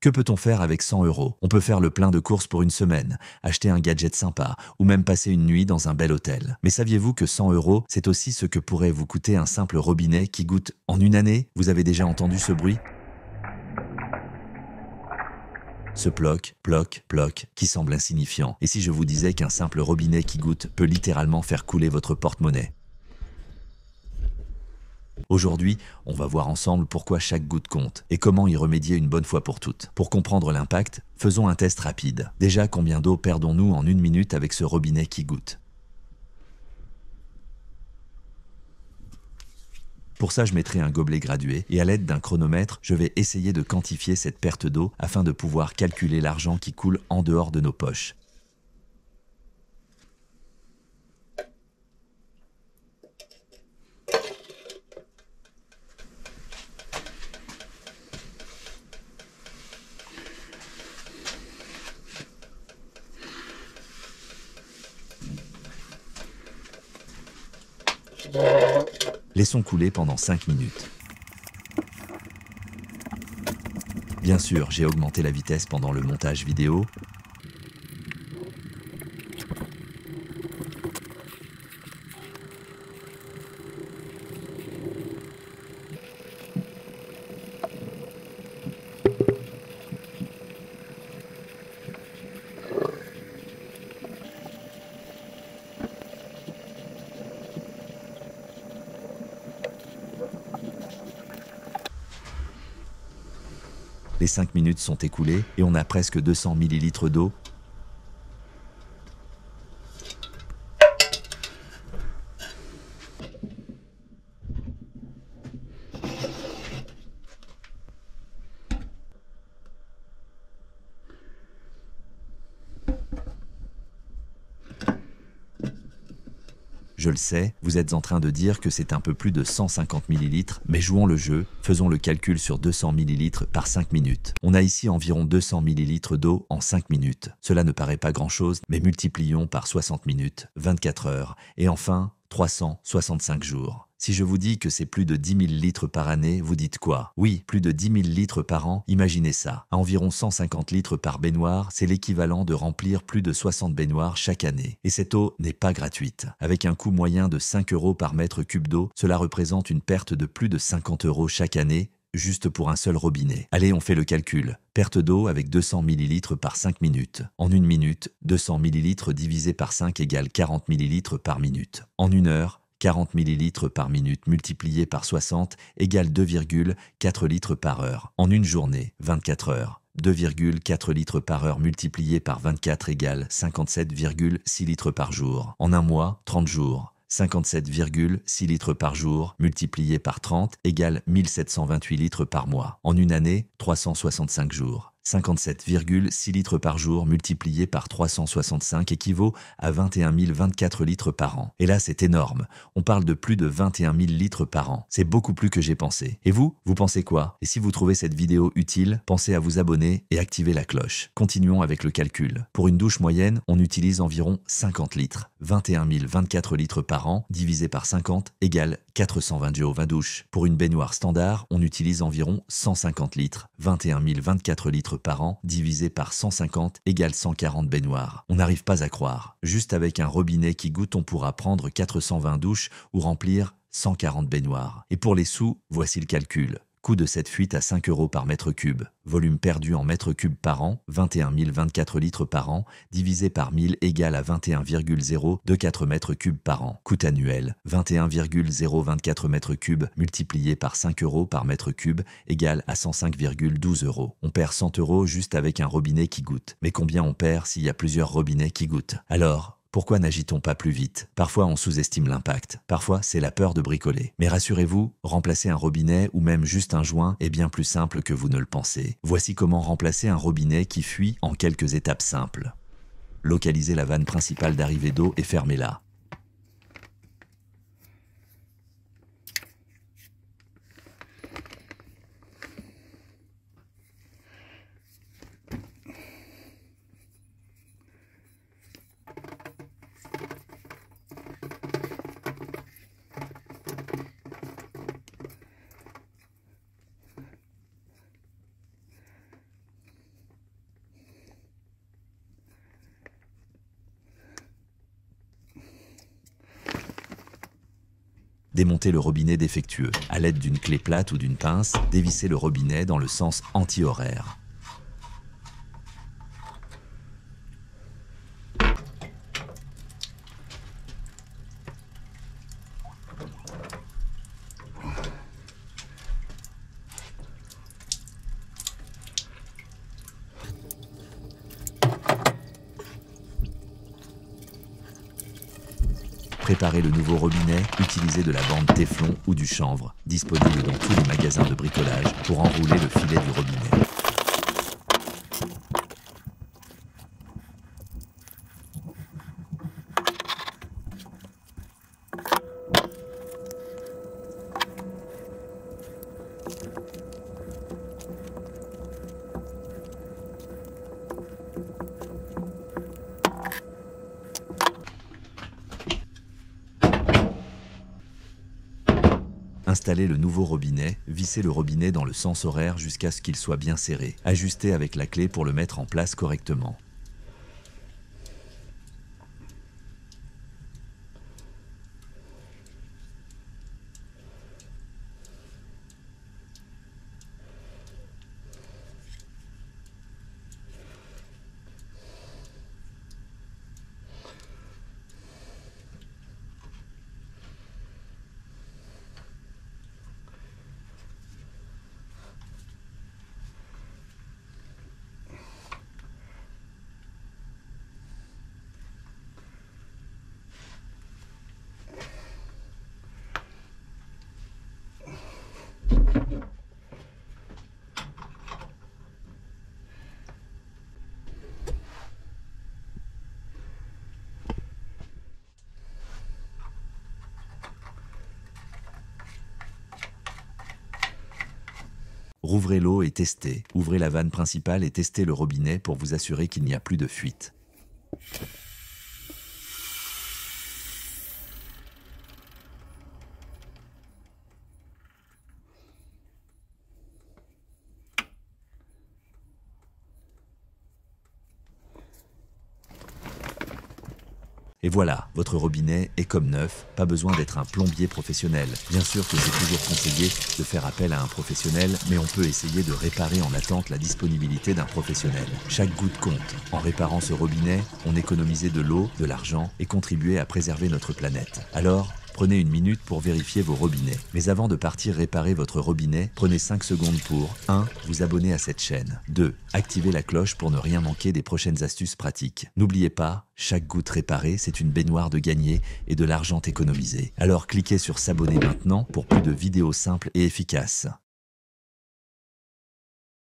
Que peut-on faire avec 100 €? On peut faire le plein de courses pour une semaine, acheter un gadget sympa ou même passer une nuit dans un bel hôtel. Mais saviez-vous que 100 €, c'est aussi ce que pourrait vous coûter un simple robinet qui goûte en une année? Vous avez déjà entendu ce bruit? Ce ploc, ploc, ploc, qui semble insignifiant. Et si je vous disais qu'un simple robinet qui goûte peut littéralement faire couler votre porte-monnaie? Aujourd'hui, on va voir ensemble pourquoi chaque goutte compte et comment y remédier une bonne fois pour toutes. Pour comprendre l'impact, faisons un test rapide. Déjà, combien d'eau perdons-nous en une minute avec ce robinet qui goûte? Pour ça, je mettrai un gobelet gradué et à l'aide d'un chronomètre, je vais essayer de quantifier cette perte d'eau afin de pouvoir calculer l'argent qui coule en dehors de nos poches. Laissons couler pendant 5 minutes. Bien sûr, j'ai augmenté la vitesse pendant le montage vidéo. Les 5 minutes sont écoulées et on a presque 200 millilitres d'eau. Je le sais, vous êtes en train de dire que c'est un peu plus de 150 millilitres, mais jouons le jeu, faisons le calcul sur 200 millilitres par 5 minutes. On a ici environ 200 millilitres d'eau en 5 minutes. Cela ne paraît pas grand-chose, mais multiplions par 60 minutes, 24 heures, et enfin 365 jours. Si je vous dis que c'est plus de 10 000 litres par année, vous dites quoi? Oui, plus de 10 000 litres par an, imaginez ça. À environ 150 litres par baignoire, c'est l'équivalent de remplir plus de 60 baignoires chaque année. Et cette eau n'est pas gratuite. Avec un coût moyen de 5 € par mètre cube d'eau, cela représente une perte de plus de 50 € chaque année, juste pour un seul robinet. Allez, on fait le calcul. Perte d'eau avec 200 millilitres par 5 minutes. En une minute, 200 millilitres divisé par 5 égale 40 millilitres par minute. En une heure, 40 millilitres par minute multiplié par 60 égale 2,4 litres par heure. En une journée, 24 heures. 2,4 litres par heure multiplié par 24 égale 57,6 litres par jour. En un mois, 30 jours. 57,6 litres par jour multiplié par 30 égale 1728 litres par mois. En une année, 365 jours. 57,6 litres par jour multiplié par 365 équivaut à 21 024 litres par an. Et là, c'est énorme. On parle de plus de 21 000 litres par an. C'est beaucoup plus que j'ai pensé. Et vous pensez quoi? Et si vous trouvez cette vidéo utile, pensez à vous abonner et activer la cloche. Continuons avec le calcul. Pour une douche moyenne, on utilise environ 50 litres. 21 024 litres par an divisé par 50 égale 420 douches. Pour une baignoire standard, on utilise environ 150 litres. 21 024 litres par an divisé par 150 égale 140 baignoires. On n'arrive pas à croire. Juste avec un robinet qui goûte, on pourra prendre 420 douches ou remplir 140 baignoires. Et pour les sous, voici le calcul. Coût de cette fuite à 5 € par mètre cube. Volume perdu en mètres cubes par an, 21 024 litres par an, divisé par 1000 égale à 21,024 mètres cubes par an. Coût annuel, 21,024 mètres cubes multiplié par 5 € par mètre cube égale à 105,12 €. On perd 100 € juste avec un robinet qui goûte. Mais combien on perd s'il y a plusieurs robinets qui goûtent? Alors, pourquoi n'agit-on pas plus vite? Parfois, on sous-estime l'impact. Parfois, c'est la peur de bricoler. Mais rassurez-vous, remplacer un robinet ou même juste un joint est bien plus simple que vous ne le pensez. Voici comment remplacer un robinet qui fuit en quelques étapes simples. Localisez la vanne principale d'arrivée d'eau et fermez-la. Démontez le robinet défectueux. À l'aide d'une clé plate ou d'une pince, dévissez le robinet dans le sens anti-horaire. Préparez le nouveau robinet, utilisez de la bande téflon ou du chanvre, disponible dans tous les magasins de bricolage, pour enrouler le filet du robinet. Installez le nouveau robinet, vissez le robinet dans le sens horaire jusqu'à ce qu'il soit bien serré. Ajustez avec la clé pour le mettre en place correctement. Rouvrez l'eau et testez. Ouvrez la vanne principale et testez le robinet pour vous assurer qu'il n'y a plus de fuite. Et voilà, votre robinet est comme neuf, pas besoin d'être un plombier professionnel. Bien sûr que c'est toujours conseillé de faire appel à un professionnel, mais on peut essayer de réparer en attente la disponibilité d'un professionnel. Chaque goutte compte. En réparant ce robinet, on économisait de l'eau, de l'argent et contribuait à préserver notre planète. Alors, prenez une minute pour vérifier vos robinets. Mais avant de partir réparer votre robinet, prenez 5 secondes pour 1. Vous abonner à cette chaîne. 2. Activez la cloche pour ne rien manquer des prochaines astuces pratiques. N'oubliez pas, chaque goutte réparée, c'est une baignoire de gagné et de l'argent économisé. Alors cliquez sur s'abonner maintenant pour plus de vidéos simples et efficaces.